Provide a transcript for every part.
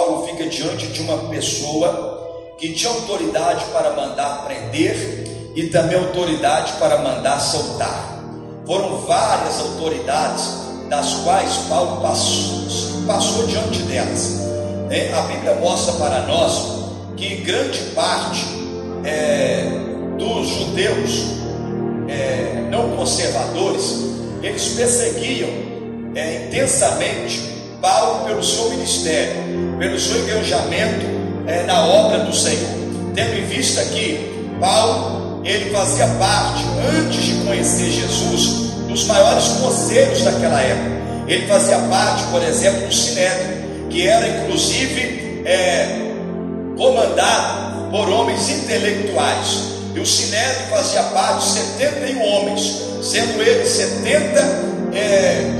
Paulo fica diante de uma pessoa que tinha autoridade para mandar prender e também autoridade para mandar soltar. Foram várias autoridades das quais Paulo passou diante delas. A Bíblia mostra para nós que grande parte dos judeus não conservadores, eles perseguiam intensamente Paulo pelo seu ministério, pelo seu engajamento na obra do Senhor. Tendo em vista que Paulo, ele fazia parte, antes de conhecer Jesus, dos maiores conselhos daquela época. Ele fazia parte, por exemplo, do Sinédrio, que era inclusive comandado por homens intelectuais. E o Sinédrio fazia parte de 71 homens, sendo eles 70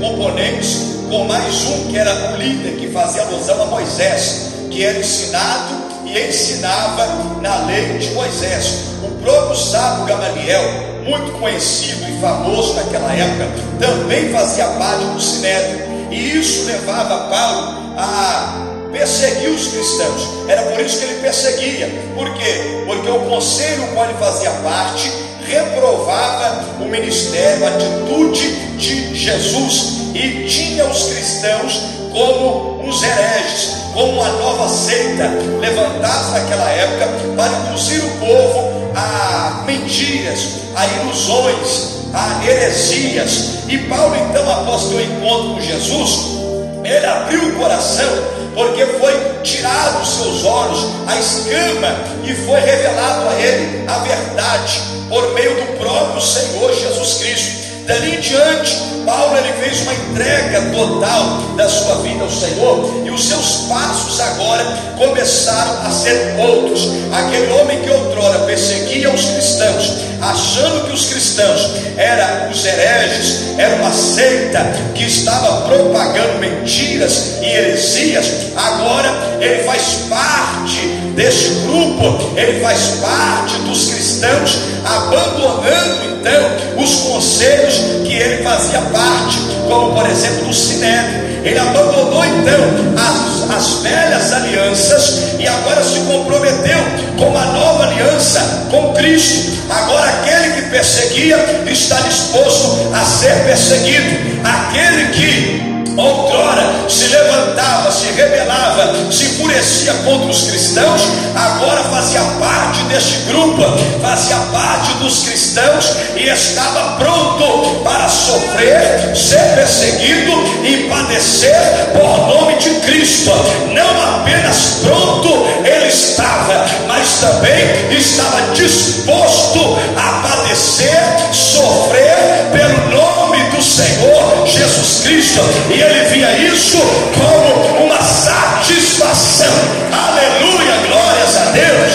componentes, com mais um que era o líder, que fazia alusão a Moisés, que era ensinado e ensinava na lei de Moisés. O próprio sábio Gamaliel, muito conhecido e famoso naquela época, também fazia parte do Sinédrio, e isso levava Paulo a perseguir os cristãos. Era por isso que ele perseguia. Por quê? Porque o conselho ao qual ele fazia parte reprovava o ministério, a atitude de Jesus, e tinha os cristãos como uns hereges, como uma nova seita levantados naquela época para induzir o povo a mentiras, a ilusões, a heresias. E Paulo, então, após ter um encontro com Jesus, ele abriu o coração, porque foi tirado dos seus olhos a escama e foi revelado a ele a verdade por meio do próprio Senhor Jesus Cristo. Dali em diante, Paulo, ele fez uma entrega total da sua vida ao Senhor, e os seus passos agora começaram a ser outros. Aquele homem que outrora perseguia os cristãos, achando que os cristãos eram os hereges, era uma seita que estava propagando mentiras e heresias, agora ele faz parte deste grupo, ele faz parte dos cristãos, abandonando então os conselhos que ele fazia parte, como por exemplo o Sinédrio. Ele abandonou então as velhas alianças e agora se comprometeu com uma nova aliança com Cristo. Agora aquele que perseguia está disposto a ser perseguido. Aquele que outrora se levantava, se rebelava, se enfurecia contra os cristãos, agora fazia parte deste grupo, fazia parte dos cristãos e estava pronto para sofrer, ser perseguido e padecer por nome de Cristo. Não apenas pronto ele estava, mas também estava disposto a padecer, sofrer pelo nome do Senhor Jesus Cristo. E ele via isso como uma satisfação. Aleluia, glórias a Deus.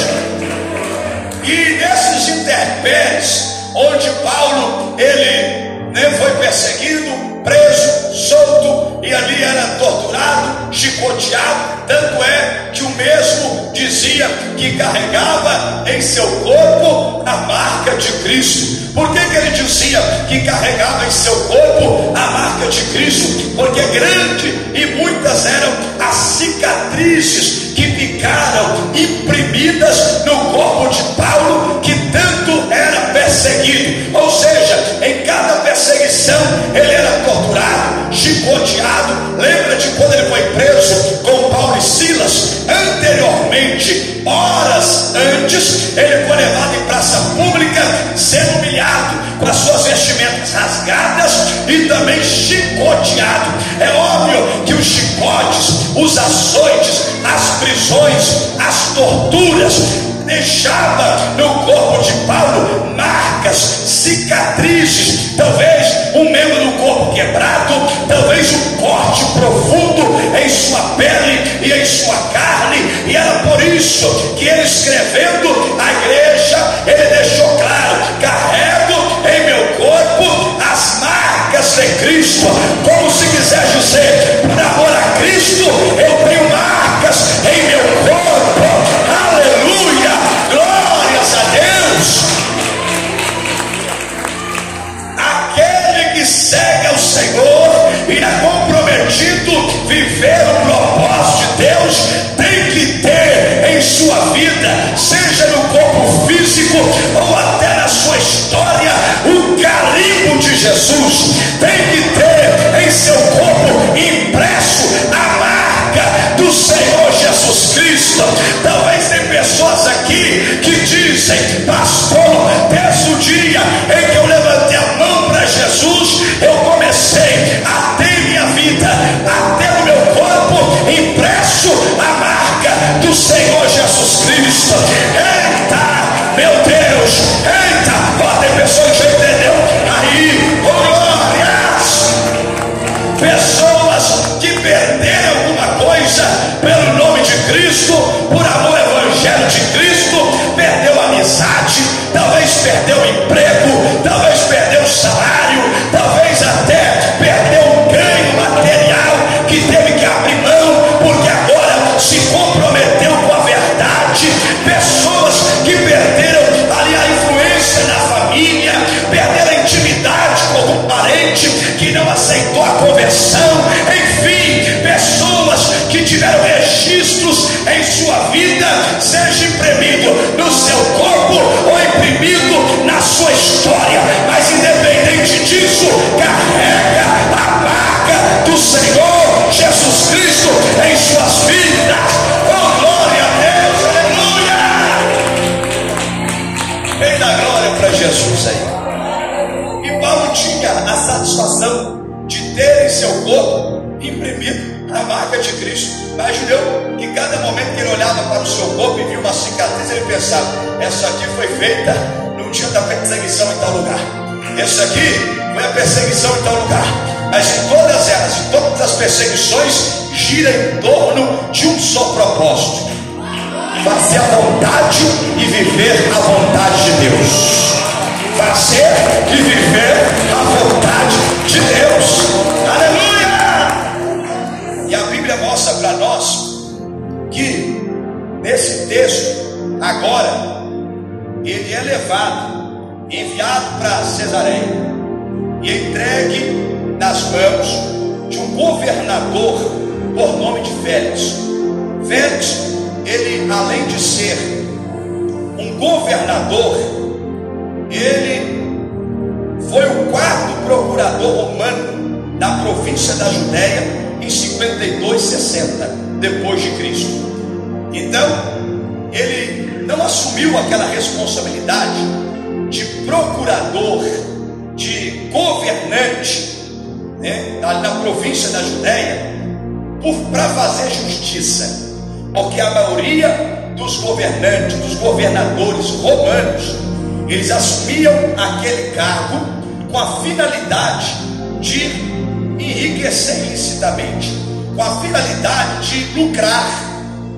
E nesses intempéries, onde Paulo ele foi perseguido, preso, solto, e ali era torturado, chicoteado, tanto é que o mesmo dizia que carregava em seu corpo a marca de Cristo. Por que ele dizia que carregava em seu corpo a marca de Cristo? Porque grande e muitas eram as cicatrizes que ficaram imprimidas no corpo de Paulo, que tanto era perseguido. Ou seja, em cada perseguição ele era torturado, chicoteado. Lembra de quando ele foi preso com Paulo e Silas? Anteriormente, horas antes, ele foi levado em praça pública, sendo humilhado, com as suas vestimentas rasgadas e também chicoteado. É óbvio que os chicotes, os açoites, as prisões, as torturas deixava no corpo de Paulo marcas, cicatrizes, talvez um membro do corpo quebrado, talvez um corte profundo em sua pele e em sua carne. E era por isso que ele, escrevendo à igreja, ele deixou claro: carrego em meu corpo as marcas de Cristo. Como se quiser dizer, por amor a Cristo eu tenho marcas em meu corpo. Aleluia, glórias a Deus. Aquele que segue ao Senhor e é comprometido viver o propósito de Deus ou até na sua história, o carimbo de Jesus. Tem que ter em seu corpo impresso a marca do Senhor Jesus Cristo. Talvez tem pessoas aqui que dizem: pastor, desde o dia em que eu levantei a mão para Jesus, eu comecei a ter minha vida, a ter no meu corpo impresso a marca do Senhor Jesus Cristo. Eita, meu Deus, eita, ó, tem pessoa que já entendeu aí, oh glórias, pessoas que perderam alguma coisa pelo nome de Cristo, por amor ao Evangelho de Cristo, perdeu a amizade, talvez perdeu o emprego, talvez perdeu o salário, talvez até perdeu um ganho material que teve que abrir mão, porque agora se comprometeu com a verdade. Pessoas que perderam ali a influência na família, perderam a intimidade com algum parente que não aceitou a conversão. Enfim, pessoas que tiveram registros em sua vida, seja imprimido no seu corpo ou imprimido na sua história, mas independente disso, carrega a marca do Senhor Jesus Cristo em suas vidas. Oh glória a Deus, aleluia! Vem da glória para Jesus aí. E Paulo tinha a satisfação de ter em seu corpo imprimido a marca de Cristo. Imaginou que cada momento que ele olhava para o seu corpo e via uma cicatriz, ele pensava: essa aqui foi feita no dia da perseguição em tal lugar, essa aqui foi a perseguição em tal lugar. Mas em todas elas, em todas as perseguições, gira em torno de um só propósito: fazer a vontade e viver a vontade de Deus. Fazer e viver a vontade de Deus. Aleluia! E a Bíblia mostra para nós que nesse texto, agora, ele é levado, enviado para Cesareia e entregue nas mãos de um governador por nome de Félix. Félix, ele, além de ser um governador, ele foi o 4º procurador romano da província da Judéia em 52/60 depois de Cristo. Então ele não assumiu aquela responsabilidade de procurador, de governante, né, na província da Judéia, para fazer justiça, porque a maioria dos governantes, dos governadores romanos, eles assumiam aquele cargo com a finalidade de enriquecer ilicitamente, com a finalidade de lucrar.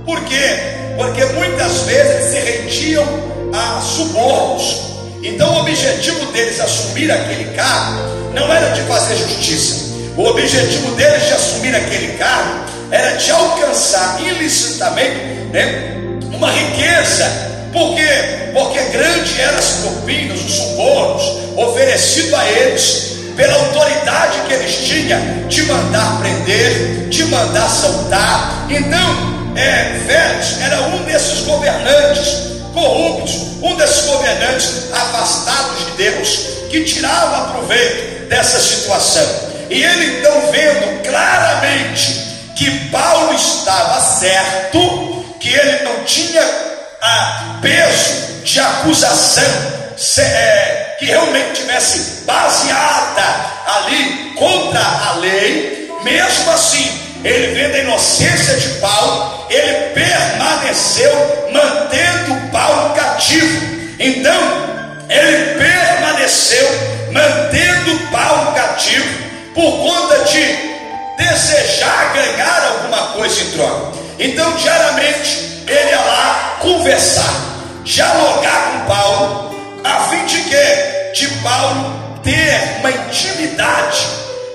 Por quê? Porque muitas vezes eles se rendiam a subornos. Então o objetivo deles assumir aquele cargo não era de fazer justiça. O objetivo deles de assumir aquele cargo era de alcançar ilicitamente, né, uma riqueza. Por quê? Porque grande eram as propinas, os subornos oferecidos a eles pela autoridade que eles tinham de mandar prender, de mandar soltar. Então Félix era um desses governantes corruptos, um desses governantes afastados de Deus, que tirava proveito dessa situação. E ele então, vendo claramente que Paulo estava certo, que ele não tinha peso de acusação que realmente tivesse baseada ali contra a lei, mesmo assim, ele vendo a inocência de Paulo, ele permaneceu mantendo Paulo cativo. Então, ele permaneceu mantendo Paulo cativo por conta de desejar ganhar alguma coisa em troca. Então, diariamente, ele ia lá conversar, dialogar com Paulo, a fim de quê? De Paulo ter uma intimidade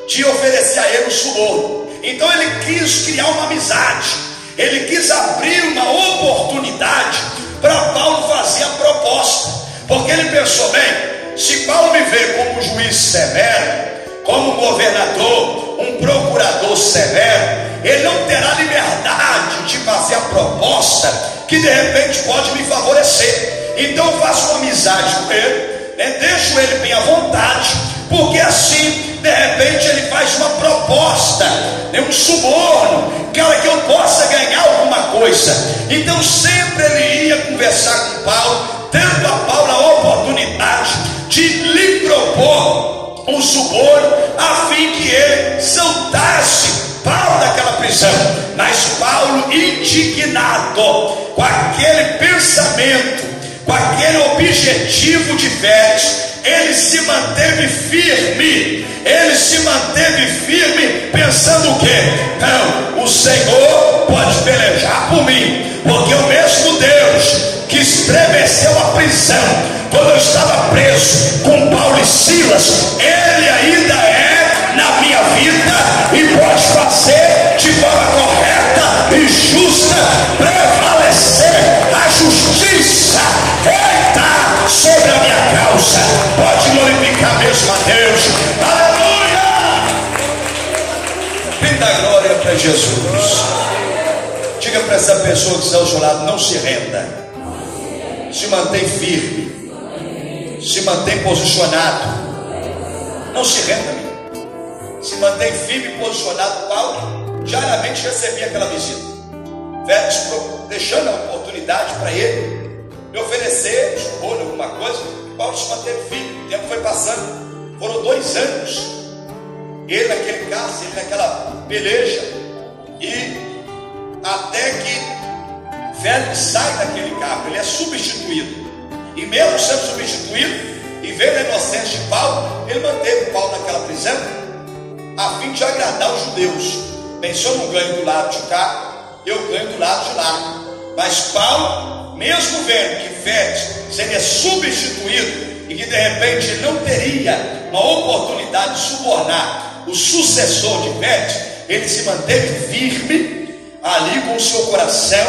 de oferecer a ele um suborno. Então ele quis criar uma amizade, ele quis abrir uma oportunidade para Paulo fazer a proposta, porque ele pensou: bem, se Paulo me vê como um juiz severo, como um governador, um procurador severo, ele não terá liberdade de fazer a proposta que de repente pode me favorecer. Então eu faço uma amizade com ele, né? Deixo ele bem à vontade, porque assim, de repente, ele faz uma proposta, né? Um suborno, para que eu possa ganhar alguma coisa. Então sempre ele ia conversar com Paulo, dando a Paulo a oportunidade de lhe propor um suborno, a fim que ele soltasse Paulo daquela prisão. Mas Paulo, indignado com aquele pensamento, com aquele objetivo de Félix, ele se manteve firme. Ele se manteve firme, pensando o quê? Não, o Senhor pode pelejar por mim, porque o mesmo Deus que estremeceu a prisão quando eu estava preso com Paulo e Silas, ele ainda é na minha vida e pode fazer de forma correta e justa prevalecer a justiça. Eita, sobre a minha causa. Pode glorificar mesmo a Deus. Aleluia! Dá glória para Jesus. Diga para essa pessoa que está ao seu lado: não se renda, se mantém firme, se mantém posicionado, não se renda, se mantém firme e posicionado. Paulo diariamente recebia aquela visita, Félix deixando a oportunidade para ele me oferecer suborno, alguma coisa. Paulo se manteve firme. O tempo foi passando, foram 2 anos, ele naquele caso, ele naquela peleja, e até que Félix sai daquele cargo, ele é substituído. E mesmo sendo substituído e vendo a inocência de Paulo, ele manteve Paulo naquela prisão, a fim de agradar os judeus. Bem, se eu não ganho do lado de cá, eu ganho do lado de lá. Mas Paulo, mesmo vendo que Félix seria substituído e que de repente ele não teria uma oportunidade de subornar o sucessor de Félix, ele se manteve firme ali com o seu coração,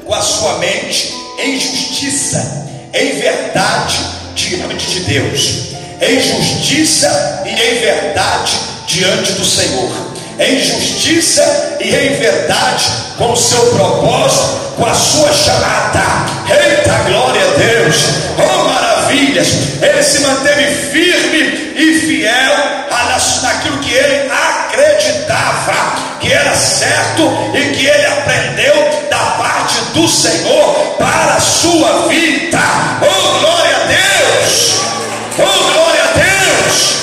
com a sua mente, em justiça, em verdade diante de Deus, em justiça e em verdade diante do Senhor, em justiça e em verdade com o seu propósito, com a sua chamada. Eita, glória a Deus! Oh, maravilhas! Ele se manteve firme e fiel naquilo que ele acreditava que era certo e que ele aprendeu da parte do Senhor para a sua vida. Oh, glória a Deus! Oh, glória a Deus!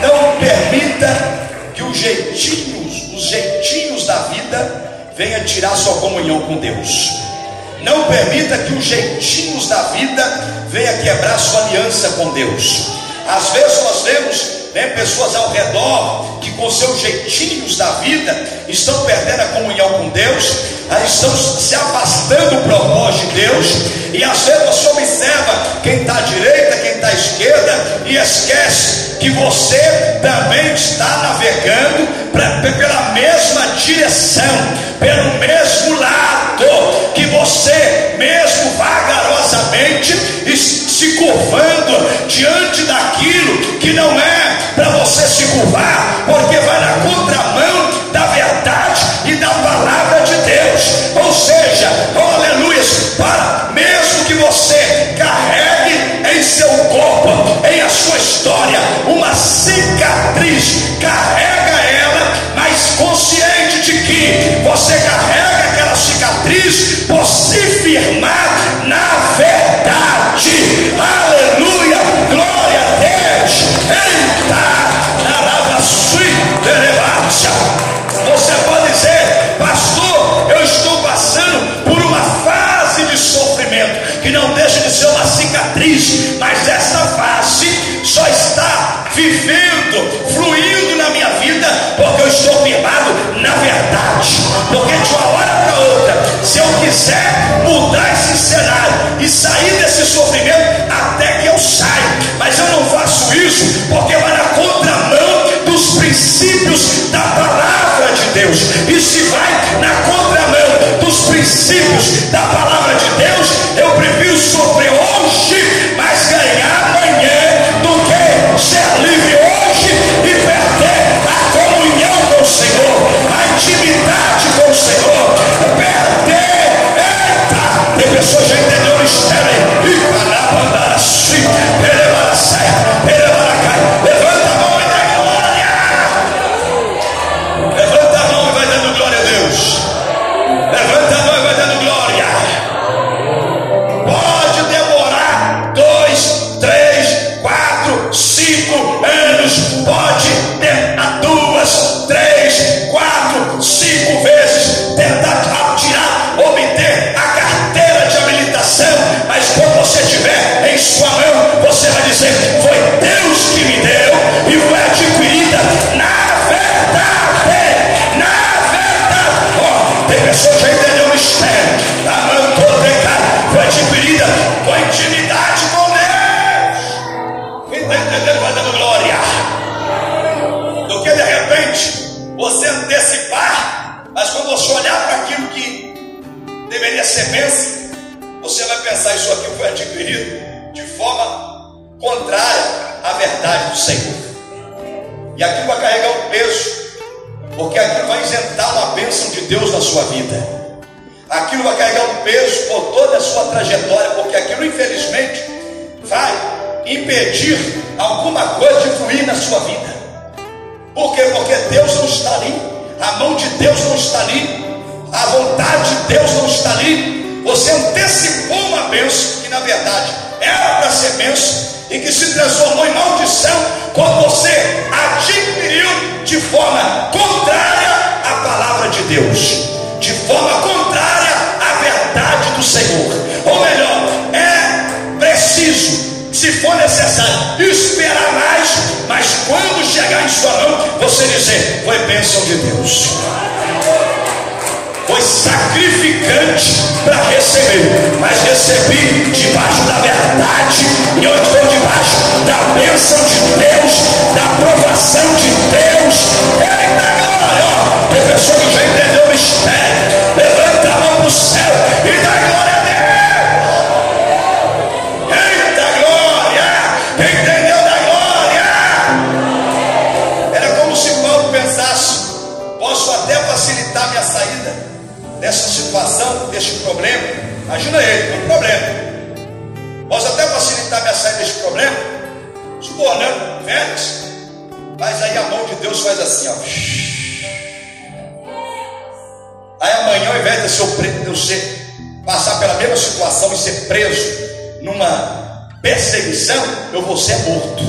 Não permita que os jeitinhos da vida venham tirar sua comunhão com Deus. Não permita que os jeitinhos da vida venham quebrar sua aliança com Deus. Às vezes nós vemos pessoas ao redor que com seus jeitinhos da vida estão perdendo a comunhão com Deus, estão se afastando do propósito de Deus. E às vezes você observa quem está à direita, quem está à esquerda, e esquece que você também está navegando pela mesma direção, pelo mesmo lado, que você mesmo vagarosamente se curvando diante daquilo que não é para você se curvar, porque vai na contramão da verdade e da palavra de Deus. Ou seja, oh, aleluia, para mesmo que você carregue em seu corpo, em a sua história, uma cicatriz, carrega ela, mas consciente de que você carrega aquela cicatriz por se firmar na verdade. Aleluia, glória a Deus. Eita, você pode dizer: pastor, eu estou passando por uma fase de sofrimento que não deixa de ser uma cicatriz, mas essa fase só está vivendo, fluindo na minha vida, porque eu estou firmado na verdade. Porque de uma hora para outra, se eu quiser mudar esse cenário e sair desse sofrimento, até que eu saio, mas eu não faço isso porque vai na contramão dos princípios da palavra de Deus. E se vai na contramão dos princípios da palavra de Deus, eu prefiro sofrer hoje, mas ganhar amanhã, do que ser livre hoje e perder a comunhão com o Senhor, a intimidade com o Senhor, perder. Eita, tem pessoas que já entenderam o mistério já entendeu o mistério. Foi adquirida com intimidade com Deus. Quem está entendendo vai dando glória. Do que de repente você antecipar, mas quando você olhar para aquilo que deveria ser bênção, você vai pensar: isso aqui foi adquirido de forma contrária à verdade do Senhor. E aquilo vai carregar um peso, porque aquilo vai isentar uma bênção de Deus na sua vida. Aquilo vai carregar um peso por toda a sua trajetória, porque aquilo infelizmente vai impedir alguma coisa de fluir na sua vida. Por quê? Porque Deus não está ali, a mão de Deus não está ali, a vontade de Deus não está ali. Você antecipou uma bênção que na verdade era para ser bênção e que se transformou em maldição quando você adquiriu de forma contrária à palavra de Deus, de forma contrária à verdade do Senhor. Ou melhor, é preciso, se for necessário, esperar mais, mas quando chegar em sua mão, você dizer: foi bênção de Deus, foi sacrificante para receber, mas recebi debaixo da verdade, e eu estou debaixo da bênção de Deus, da aprovação de Deus. Eita glória! Tem pessoa que já entendeu o mistério, levanta a mão para o céu e dá glória a Deus. Eita glória! Quem entendeu da glória? Era como se Paulo pensasse: posso até facilitar minha saída dessa situação, deste problema. Imagina ele, tem problema. Posso até facilitar minha saída deste problema, subornando Félix, mas aí a mão de Deus faz assim, ó. Aí amanhã, ao invés de eu passar pela mesma situação e ser preso numa perseguição, eu vou ser morto.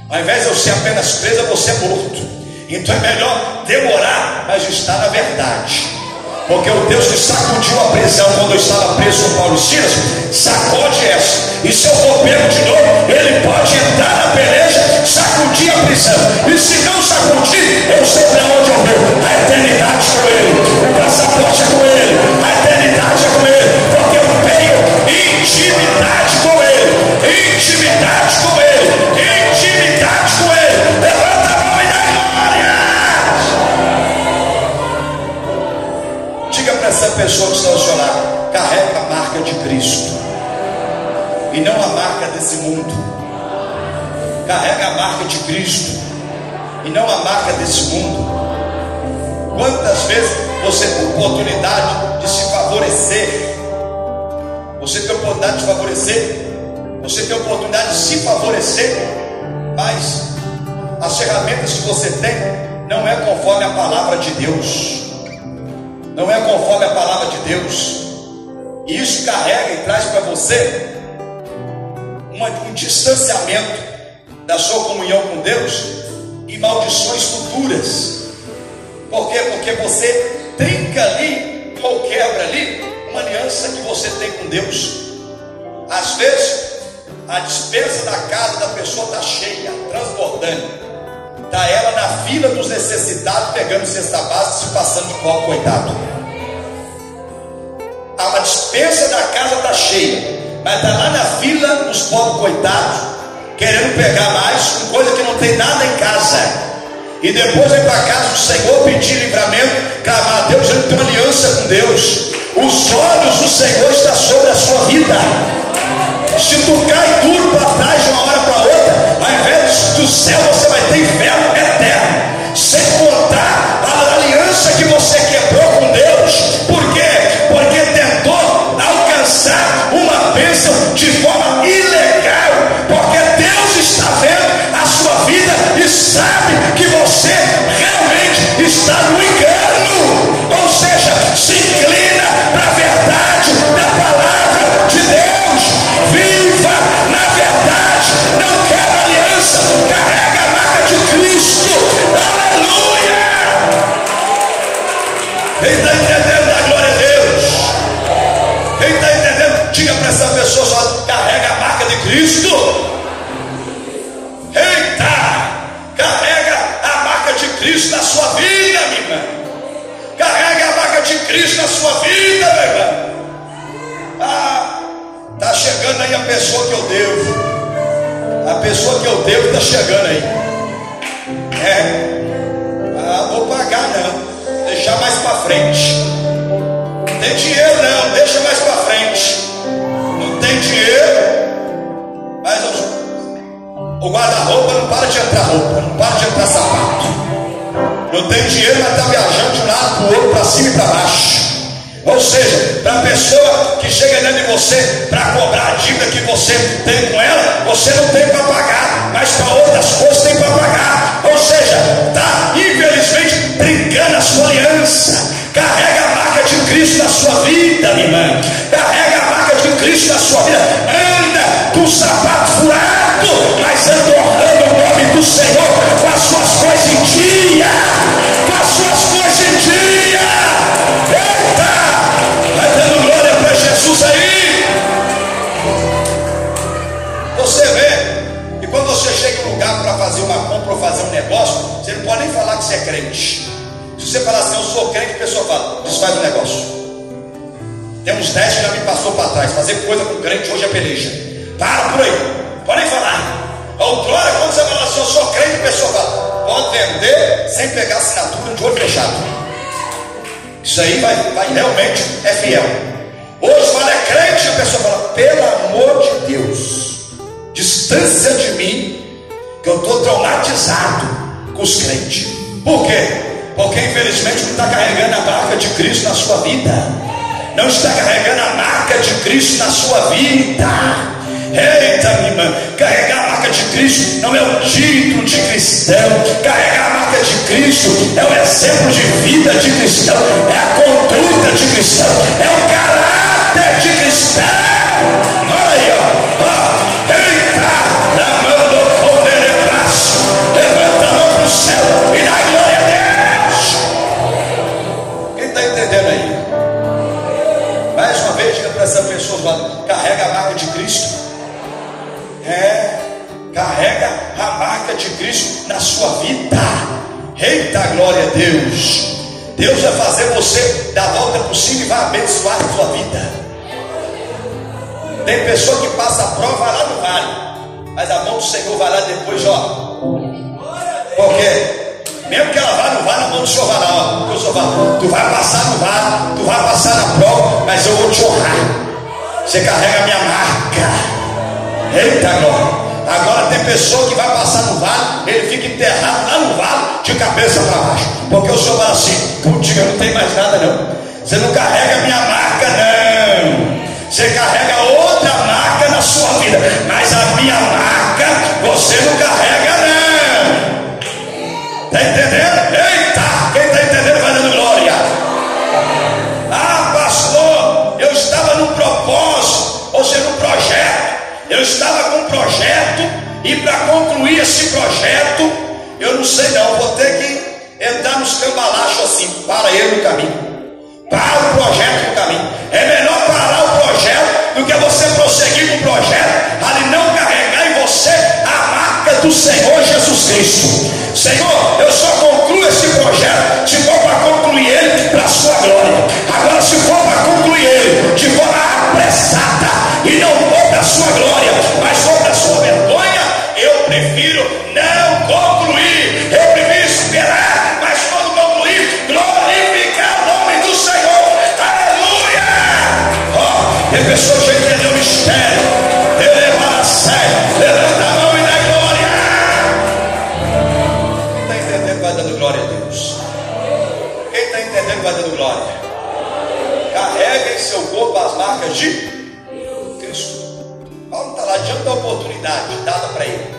Ao invés de eu ser apenas preso, eu vou ser morto. Então é melhor demorar, mas estar na verdade. Porque o Deus que sacudiu a prisão quando eu estava preso com Paulo e Silas, sacode essa. E se eu for pego de novo, ele pode entrar na peleja, sacudir a prisão. E se não sacudir, eu sei para onde eu vou. A eternidade com ele, o passaporte é com ele, a eternidade é com ele. Porque eu tenho intimidade com ele, intimidade com ele, intimidade com ele. Levanta a mão e dá glória. Diga para essa pessoa que está ao seu lado: carrega a marca de Cristo e não a marca desse mundo. Carrega a marca de Cristo e não a marca desse mundo. Quantas vezes você tem oportunidade de se favorecer? Você tem oportunidade de favorecer, você tem oportunidade de se favorecer, mas as ferramentas que você tem não é conforme a palavra de Deus. Não é conforme a palavra de Deus. E isso carrega e traz para você um distanciamento da sua comunhão com Deus e maldições futuras. Por quê? Porque você trinca ali ou quebra ali uma aliança que você tem com Deus. Às vezes a despensa da casa da pessoa está cheia, transbordando. Está ela na fila dos necessitados, pegando cesta básica e se passando de copo, coitado. A despensa da casa está cheia, mas está lá na fila dos pobres coitados, querendo pegar mais com coisa que não tem nada em casa. E depois vem para casa do Senhor pedir livramento, clamar a Deus, ele tem uma aliança com Deus. Os olhos do Senhor estão sobre a sua vida. Se tu cai duro para trás de uma hora para outra, ao invés do céu você vai ter inferno eterno. Sem contar a aliança que você quebrou com Deus. Por quê? Porque tentou alcançar uma bênção de forma ilegal. Porque Deus está vendo a sua vida e sabe que você realmente está no engano. Ou seja, se inclina para a verdade da palavra de Deus. Viva na verdade, não quebra aliança, carrega a marca de Cristo. Aleluia! aí a pessoa que eu devo. A pessoa que eu devo está chegando aí. Vou pagar não, deixar mais para frente. Não tem dinheiro não, deixa mais para frente. Não tem dinheiro, mas o guarda-roupa não para de entrar roupa, não para de entrar sapato. Não tem dinheiro, mas está viajando de um lado para o outro, para cima e para baixo. Ou seja, para a pessoa que chega dentro de você para cobrar a dívida que você tem com ela, você não tem para pagar, mas para outras coisas tem para pagar. Ou seja, está infelizmente brincando a sua aliança. Carrega a marca de Cristo na sua vida, minha irmã. Carrega a marca de Cristo na sua vida. Anda com o sapato furado, mas anda honrando o nome do Senhor, com as suas coisas em dia. Com as suas coisas em dia. Eita! Vai dando glória para Jesus aí. Você vê que quando você chega em um lugar para fazer uma compra ou fazer um negócio, você não pode nem falar que você é crente. Se você falar assim, eu sou crente, a pessoa fala, desfaz o negócio. Tem uns 10 que já me passou para trás. Fazer coisa com crente hoje é peleja. Para por aí, pode nem falar. Outrora, quando você fala assim, eu sou crente, a pessoa fala, pode vender sem pegar assinatura de olho fechado. Isso aí vai realmente é fiel. Hoje fala é crente, a pessoa fala, pelo amor de Deus, distância de mim, que eu estou traumatizado com os crentes. Por quê? Porque infelizmente não está carregando a marca de Cristo na sua vida. Não está carregando a marca de Cristo na sua vida. Eita, minha irmã, carregar a marca de Cristo não é o título de cristão. Carregar a marca de Cristo é o exemplo de vida de cristão, é a conduta de cristão, é o caráter de cristão. Olha aí, ó. Eita, na mão do poder é braço, levanta a mão para o céu e dá glória a Deus. Quem está entendendo aí? Mais uma vez, diga para essa pessoa, carrega a marca de Cristo. Carrega a marca de Cristo na sua vida. Eita, glória a Deus. Deus vai fazer você dar a volta por cima e vai abençoar a sua vida. Tem pessoa que passa a prova lá no vale, mas a mão do Senhor vai lá depois, ó. Por quê? Mesmo que ela vá no vale, a mão do Senhor vai lá, ó. Porque o Senhor fala, tu vai passar no vale, tu vai passar na prova, mas eu vou te honrar. Você carrega a minha marca. Eita glória. Agora tem pessoa que vai passar no vale, ele fica enterrado lá no vale, de cabeça para baixo, porque o Senhor fala assim, contigo não tem mais nada não. Você não carrega a minha marca não. Você carrega outra marca na sua vida, mas a minha marca você não carrega não. Está entendendo? Eita, quem está entendendo vai dando glória. Ah, pastor, eu estava num propósito, ou seja, num projeto. Eu estava com um projeto, e para concluir esse projeto, eu não sei não, vou ter que entrar nos cambalachos assim, para ele no caminho. Para o projeto no caminho. É melhor parar o projeto do que você prosseguir com o projeto, ali não carregar em você a marca do Senhor Jesus Cristo. Senhor, eu só concluo esse projeto se for para concluir ele para a sua glória. Agora, se for para concluir ele de forma apressada e não for para a sua glória, mas for para a sua vergonha, eu prefiro não concluir. Eu prefiro esperar, mas quando concluir, glorificar o nome do Senhor. Aleluia! Ó, tem pessoa que já entendeu o mistério. Elevar a sério, levanta a mão e dá glória. Quem está entendendo vai dando glória a Deus. Quem está entendendo vai dando glória. Carrega em seu corpo as marcas de Cristo. Paulo está lá diante da oportunidade dada para ele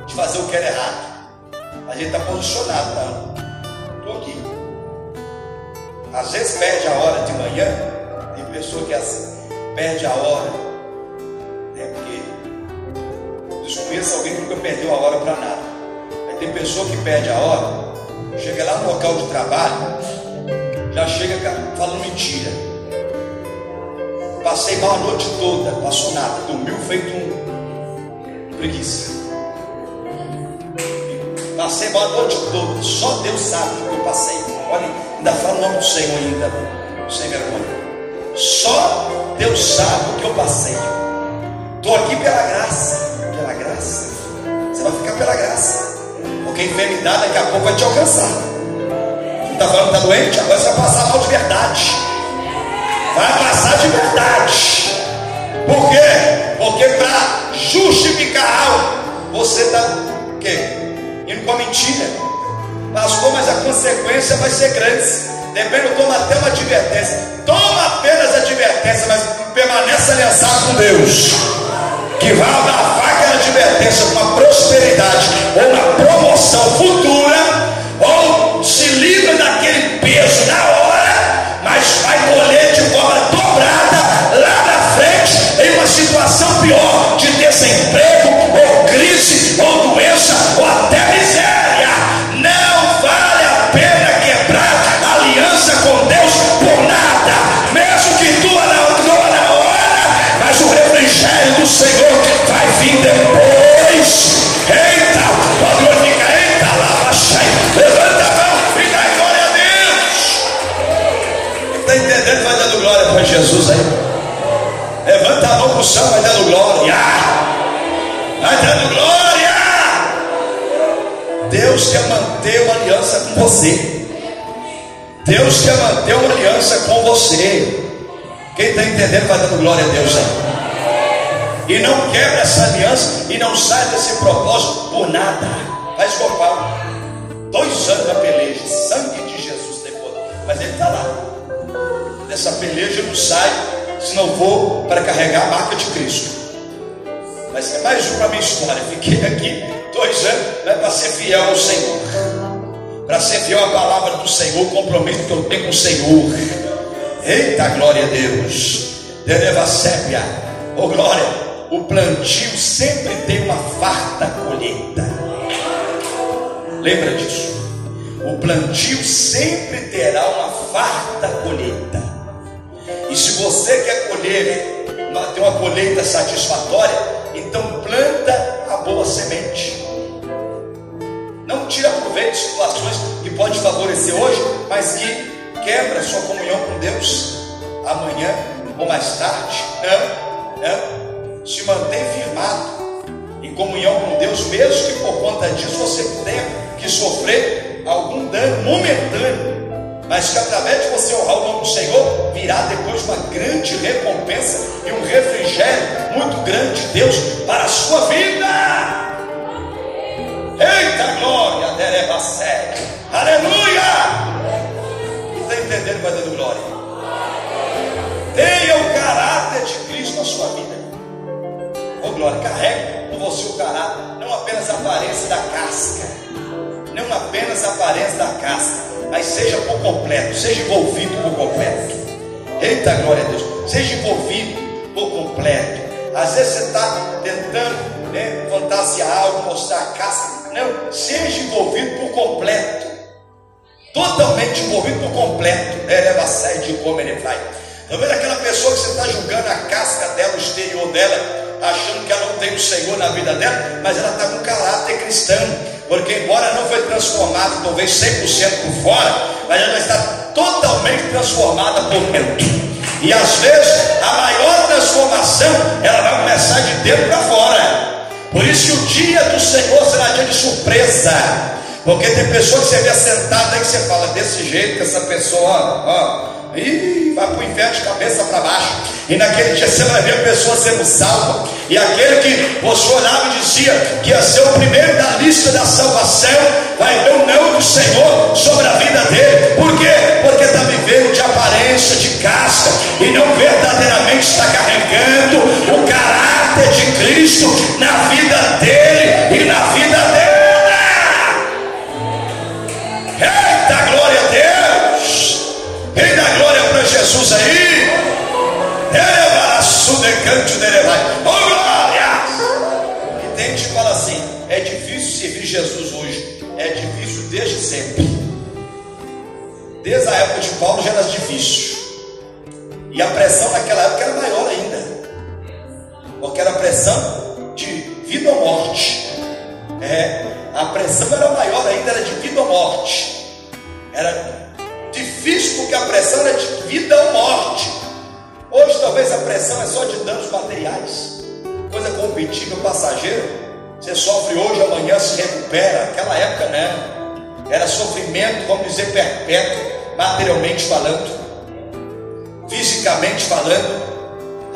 de fazer o que era errado. A gente está posicionado, não. Estou aqui. Às vezes perde a hora de manhã. Tem pessoa que é assim, perde a hora, né? Porque desconheço alguém que nunca perdeu a hora para nada. Aí tem pessoa que perde a hora, chega lá no local de trabalho, já chega falando mentira. Passei mal a noite toda, passou nada, dormiu feito um preguiça. Passei mal a noite toda, só Deus sabe o que eu passei. Olha, ainda falo o nome do Senhor ainda, sem vergonha. Só Deus sabe o que eu passei. Estou aqui pela graça. Pela graça. Você vai ficar pela graça. Porque a enfermidade daqui a pouco vai te alcançar. Você está falando que está doente? Agora você vai passar mal de verdade. Vai passar de verdade. Por quê? Porque para justificar algo, você está indo com a mentira. Pastor, mas a consequência vai ser grande. Depende, toma até uma advertência. Toma apenas a advertência, mas permanece aliançado com Deus, que vai dar faca na advertência com uma prosperidade ou uma promoção futura, ou se livra daquele peso na hora, mas vai colher de forma dobrada lá na frente, em uma situação pior, de desemprego, ou crise, ou doença, ou até miséria. Não vale a pena quebrar a aliança com Deus por nada, mesmo que doa na hora, mas o refrigério do Senhor vai vir depois. Eita, pode glorificar, eita, lava cheia, levanta a mão e dá glória a Deus. Está entendendo? Vai dando glória para Jesus aí. Levanta a mão para o céu, vai dando glória. Vai dando glória. Deus quer manter uma aliança com você. Deus quer manter uma aliança com você. Quem está entendendo vai dando glória a Deus aí. E não quebra essa aliança e não sai desse propósito por nada. Vai escopar 2 anos da peleja, sangue de Jesus depois, mas ele está lá. Dessa peleja eu não saio se não for para carregar a marca de Cristo. Vai ser mais uma minha história. Fiquei aqui 2 anos, mas para ser fiel ao Senhor, para ser fiel à palavra do Senhor, o compromisso que eu tenho com o Senhor. Eita, glória a Deus. Dereva sépia. Oh glória. O plantio sempre tem uma farta colheita. Lembra disso? O plantio sempre terá uma farta colheita. E se você quer colher, ter uma colheita satisfatória, então planta a boa semente. Não tira proveito de situações que pode favorecer hoje, mas que quebra sua comunhão com Deus amanhã ou mais tarde. Não. Se mantém firmado em comunhão com Deus, mesmo que por conta disso você tenha que sofrer algum dano momentâneo, mas que através de você honrar o nome do Senhor, virá depois uma grande recompensa e um refrigério muito grande de Deus para a sua vida. Eita glória, dereba séria, aleluia. Está entendendo? Vai dando glória. Tenha o caráter de Cristo na sua vida. Oh glória, carregue com você o caráter, não apenas a aparência da casca, não apenas a aparência da casca, mas seja por completo, seja envolvido por completo. Eita glória a Deus, seja envolvido por completo. Às vezes você está tentando fantasiar algo, mostrar a casca. Não, seja envolvido por completo, totalmente envolvido por completo. Leva a sério de como ele vai. Está vendo aquela pessoa que você está julgando a casca dela, o exterior dela, achando que ela não tem o Senhor na vida dela, mas ela está com caráter cristão, porque embora não foi transformada talvez 100% por fora, mas ela está totalmente transformada por dentro. E às vezes a maior transformação ela vai começar de dentro para fora. Por isso que o dia do Senhor será dia de surpresa, porque tem pessoas que você vê sentada aí que você fala desse jeito, que essa pessoa vai para o inferno de cabeça para baixo. E naquele dia você vai ver a pessoa sendo salva. E aquele que você olhava e dizia que ia ser o primeiro da lista da salvação, vai ver o não do Senhor sobre a vida dele. Por quê? Porque está vivendo de aparência, de casca, e não verdadeiramente está carregando o caráter de Cristo na vida dele e na vida dela. Eita glória a Deus. Quem dá glória para Jesus aí? Oh glória! E tem gente que fala assim: é difícil servir Jesus hoje. É difícil desde sempre. Desde a época de Paulo já era difícil. E a pressão naquela época era maior ainda, porque era pressão de vida ou morte. A pressão era maior ainda, era de vida ou morte. Era difícil porque a pressão era de vida ou morte. Hoje talvez a pressão é só de danos materiais, coisa coisa corruptível, passageira. Você sofre hoje, amanhã se recupera. Naquela época, né? Era sofrimento, vamos dizer, perpétuo, materialmente falando, fisicamente falando,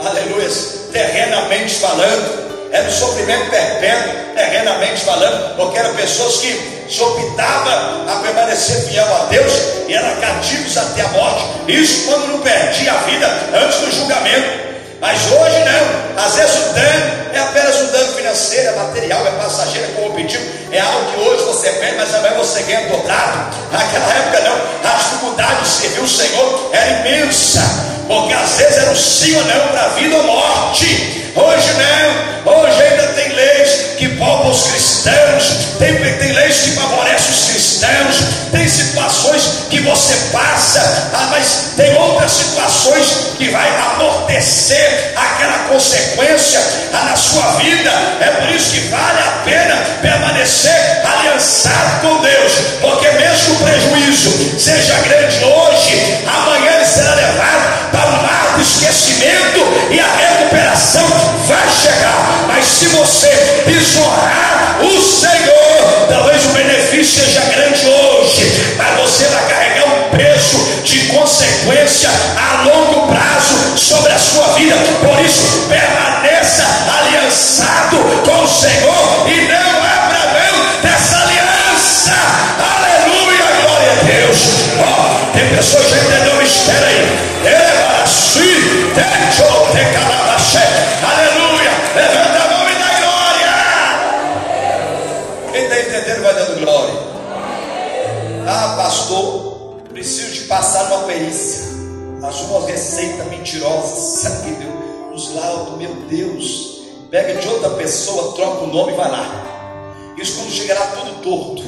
aleluia, terrenamente falando. Era um sofrimento perpétuo, terrenamente falando, porque eram pessoas que se optavam a permanecer fiel a Deus e eram cativos até a morte. Isso quando não perdia a vida antes do julgamento. Mas hoje não. Às vezes o dano é apenas um dano financeiro, é material, é passageiro, é corruptível. É algo que hoje você perde, mas amanhã você ganha dobrado. Naquela época não. A dificuldade de servir o Senhor era imensa, porque às vezes era um sim ou não para a vida ou morte. Hoje não. Hoje ainda tem leis que poupam os cristãos, tem leis que favorecem os cristãos, tem situações que você passa, mas tem outras situações que vai amortecer aquela consequência na sua vida. É por isso que vale a pena permanecer aliançado com Deus, porque mesmo que o prejuízo seja grande hoje, amanhã ele será levado para o mar do esquecimento e a recuperação vai chegar. Mas se você desonrar o Senhor, talvez o benefício seja grande hoje, mas você vai carregar um peso de consequência a longo prazo sobre a sua vida. Por isso, permaneça aliançado com o Senhor e não abra mão dessa aliança. Aleluia, glória a Deus. Oh, tem pessoas que já entenderam o mistério aí. Aleluia, levanta a mão e dá glória. Quem está entendendo vai dando glória. Ah, pastor, preciso de passar numa perícia. As receitas mentirosas, sabe, os laudos, meu Deus. Pega de outra pessoa, troca o nome e vai lá. Isso quando chegará tudo torto.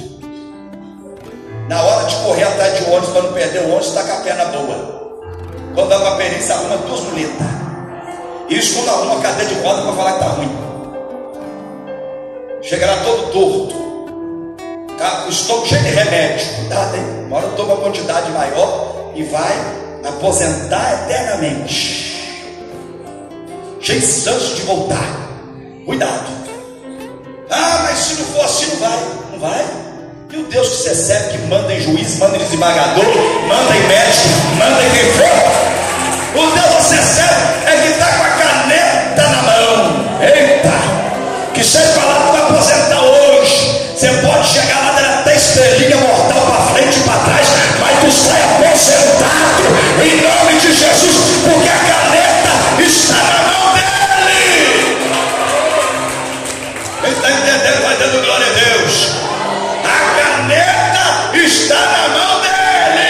Na hora de correr atrás de ônibus para não perder o ônibus, está com a perna boa. Quando dá uma perícia, arruma duas muletas. Isso quando arruma a cadeira de roda para falar que está ruim. Chegará todo torto. O estômago cheio de remédio. Cuidado, hein? Uma hora toma uma quantidade maior e vai aposentar eternamente. Cheio de chance de voltar. Cuidado. Ah, mas se não for assim, não vai. Não vai. E o Deus que você serve, que manda em juiz, manda em desembargador, manda em médico, manda em quem for. O Deus que você serve é que está com a caneta na mão. Eita! Que seja falado para aposentar hoje. Você pode chegar lá dando até estrelinha mortal para frente e para trás, mas tu sai aposentado em nome de Jesus, porque a caneta está na mão dele. Quem está entendendo vai dando glória a Deus. A caneta está na mão dele.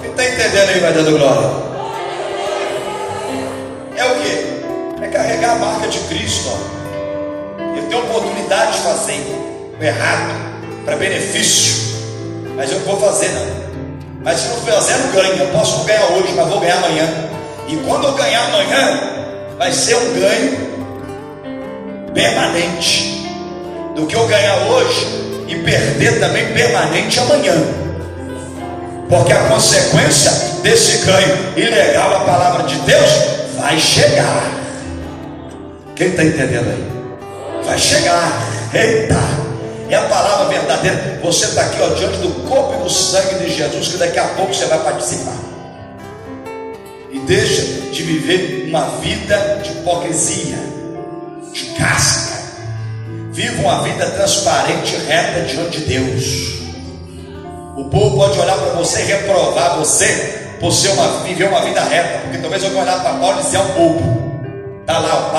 Quem está entendendo aí vai dando glória. É o que? É carregar a marca de Cristo, ó. Eu tenho oportunidade de fazer o errado para benefício, mas eu não vou fazer não. Mas se não fazer, eu não ganho. Eu posso não ganhar hoje, mas vou ganhar amanhã. E quando eu ganhar amanhã, vai ser um ganho permanente, do que eu ganhar hoje e perder também permanente amanhã. Porque a consequência desse ganho ilegal, a palavra de Deus, vai chegar. Quem está entendendo aí? Vai chegar. Eita, é a palavra verdadeira. Você está aqui, ó, diante do corpo e do sangue de Jesus, que daqui a pouco você vai participar. E deixa de viver uma vida de hipocrisia, de casca. Viva uma vida transparente e reta diante de Deus. O povo pode olhar para você e reprovar você por viver uma vida reta, porque talvez eu vou olhar para Paulo e dizer ao povo, está lá,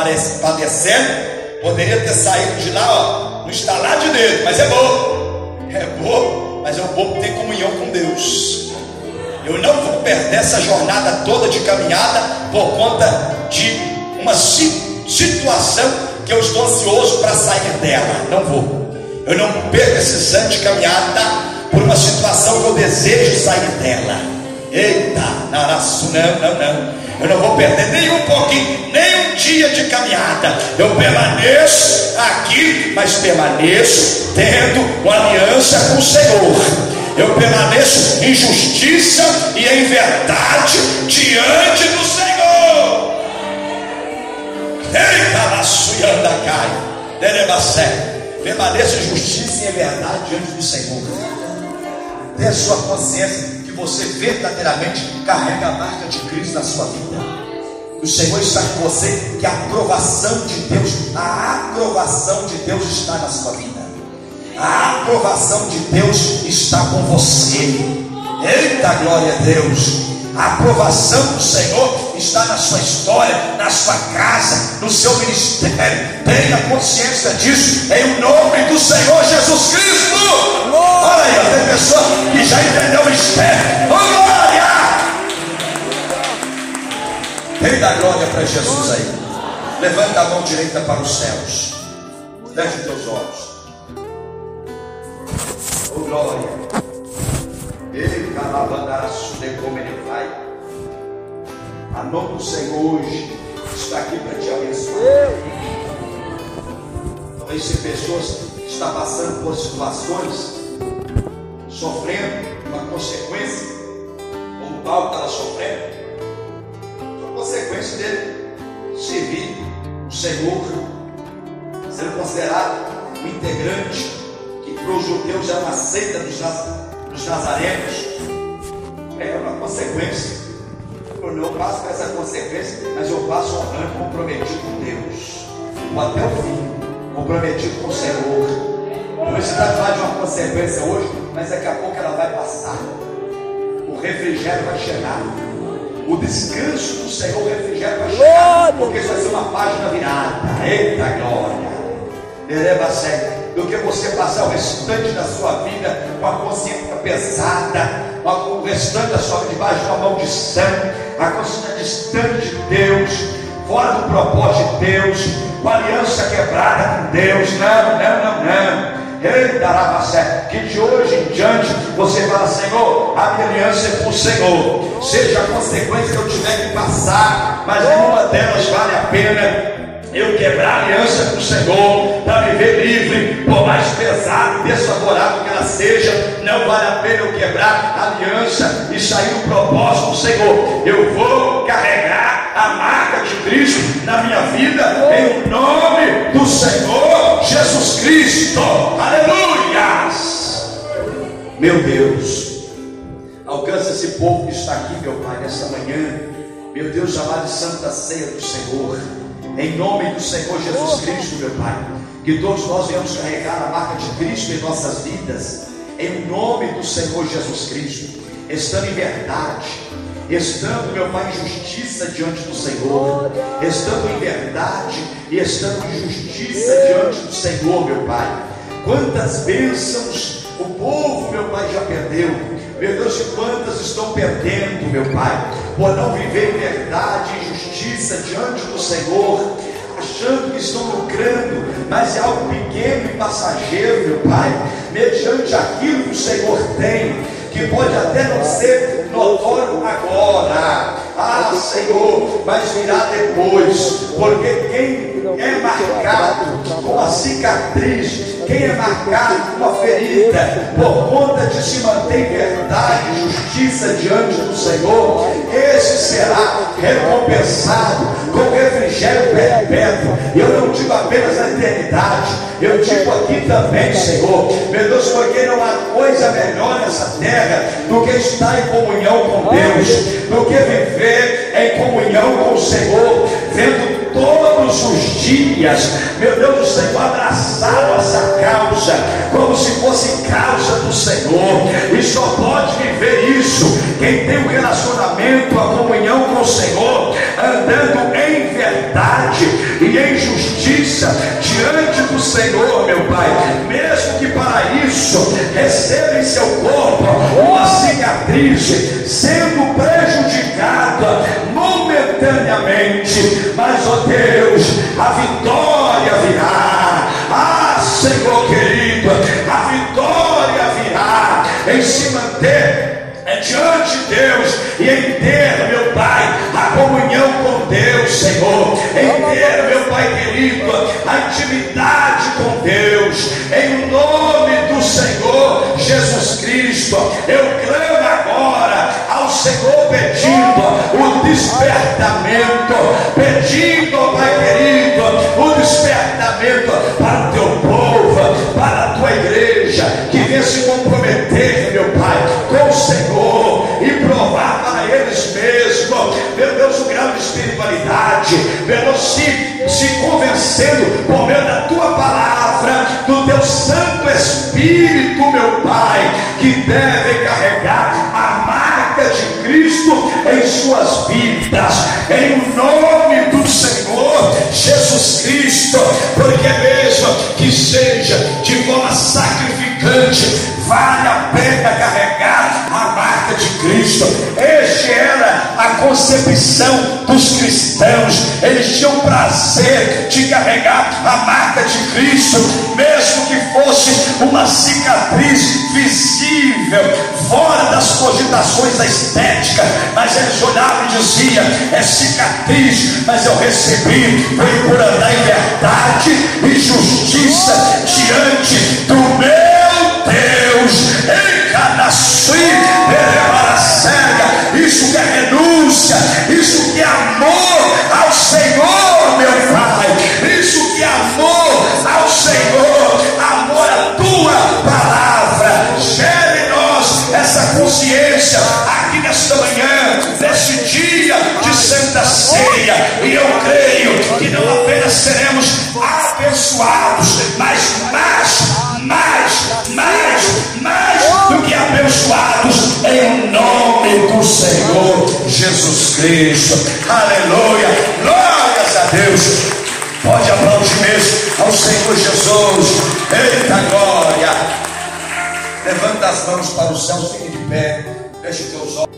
padecendo. Poderia ter saído de lá, ó, no estalar de dedo, mas é bom. É bom, mas é um povo que tem comunhão com Deus. Eu não vou perder essa jornada toda de caminhada por conta de uma situação que eu estou ansioso para sair dela. Não vou. Eu não perco esses anos de caminhada por uma situação que eu desejo sair dela. Eita, não. Eu não vou perder nem um pouquinho, nem um dia de caminhada. Eu permaneço aqui, mas permaneço tendo uma aliança com o Senhor. Eu permaneço em justiça e em verdade diante do Senhor. Eita! cai. Derebacé. Permaneça em justiça e em verdade diante do Senhor. Tenha sua consciência que você verdadeiramente carrega a marca de Cristo na sua vida. O Senhor está com você, que a aprovação de Deus, a aprovação de Deus está na sua vida. A aprovação de Deus está com você. Eita, glória a Deus. A aprovação do Senhor está na sua história, na sua casa, no seu ministério. Tenha consciência disso, em nome do Senhor Jesus Cristo. Olha aí, tem pessoa que já entendeu o mistério. Oh, glória! Rei da glória para Jesus aí. Levanta a mão direita para os céus. Feche teus olhos. Oh, glória! Ele calabanaço de como ele vai. A mão do Senhor hoje está aqui para te abençoar. Talvez se pessoas estão passando por situações, sofrendo uma consequência, como Paulo estava sofrendo, a consequência dele servir o Senhor, sendo considerado um integrante que para os judeus era uma seita dos nazarenos. É uma consequência. Eu não passo por essa consequência, mas eu passo honrando, comprometido com Deus, ou até o fim, comprometido com o Senhor. Você está falando de uma consequência hoje, mas daqui a pouco ela vai passar. O refrigério vai chegar. O descanso do Senhor, o refrigério vai chegar, porque isso vai ser uma página virada. Eita glória! Do que você passar o restante da sua vida com a consciência pesada, o restante da sua vida debaixo de uma maldição, a consciência distante de Deus, fora do propósito de Deus, com a aliança quebrada com Deus. Não. Que de hoje em diante você fala: Senhor, a minha aliança é com o Senhor, seja a consequência que eu tiver que passar, mas nenhuma delas vale a pena eu quebrar a aliança com o Senhor, para viver livre, por mais pesado e desfavorável que ela seja. Não vale a pena eu quebrar a aliança e sair do propósito do Senhor. Eu vou carregar a marca de Cristo na minha vida, em nome do Senhor Jesus Cristo. Aleluias! Meu Deus, alcança esse povo que está aqui, meu Pai, nesta manhã. Meu Deus, chamado de Santa Ceia do Senhor, em nome do Senhor Jesus Cristo, meu Pai, que todos nós venhamos carregar a marca de Cristo em nossas vidas, em nome do Senhor Jesus Cristo, estando em verdade, estando, meu Pai, em justiça diante do Senhor, estando em verdade e estando em justiça diante do Senhor, meu Pai. Quantas bênçãos o povo, meu Pai, já perdeu, meu Deus, e quantas estão perdendo, meu Pai, por não viver em verdade e justiça diante do Senhor, achando que estão lucrando, mas é algo pequeno e passageiro, meu Pai, mediante aquilo que o Senhor tem, que pode até não ser notório agora, Senhor, mas virá depois, porque quem é marcado com uma cicatriz, quem é marcado com uma ferida, por conta de se manter em verdade e justiça diante do Senhor, esse será recompensado com refrigério perpétuo. E eu não digo apenas na eternidade, eu digo aqui também, Senhor, meu Deus, porque não há coisa melhor nessa terra do que estar em comunhão com Deus, do que viver em comunhão com o Senhor, vendo todos os dias, meu Deus do Senhor, abraçado a essa causa, como se fosse causa do Senhor. E só pode viver isso quem tem um relacionamento, a comunhão com o Senhor, andando em verdade e em justiça diante do Senhor, meu Pai, mesmo que para isso receba em seu corpo uma cicatriz, sendo prejudicada momentaneamente, mas ó Deus, a vitória virá. Senhor querido, a vitória virá em se manter diante de Deus e em ter, meu Pai, a comunhão com Deus, Senhor, em ter, meu Pai querido, a intimidade com Deus, em nome do Senhor Jesus Cristo. Eu clamo agora ao Senhor pedindo o despertamento, pedindo, Pai querido, o despertamento espiritualidade, se convencendo por meio da tua palavra, do teu Santo Espírito, meu Pai, que deve carregar a marca de Cristo em suas vidas, em nome do Senhor Jesus Cristo, porque mesmo que seja de forma sacrificante, vale a pena carregar a marca de Cristo. Este era a concepção dos cristãos. Eles tinham prazer de carregar a marca de Cristo, mesmo que fosse uma cicatriz visível, fora das cogitações da estética, mas eles olhavam e diziam: é cicatriz, mas eu recebi, foi por andar em verdade e justiça diante do meu Deus. Isso que é renúncia, isso que é amor ao Senhor, meu Pai, isso que é amor ao Senhor, amor à tua palavra. Gere em nós essa consciência aqui nesta manhã, neste dia de Santa Ceia, e eu creio que não apenas seremos abençoados, mas mais do que abençoados, em nome do Senhor Jesus Cristo. Aleluia, glórias a Deus. Pode aplaudir mesmo ao Senhor Jesus. Eita glória. Levanta as mãos para o céu, fique de pé, feche os teus olhos.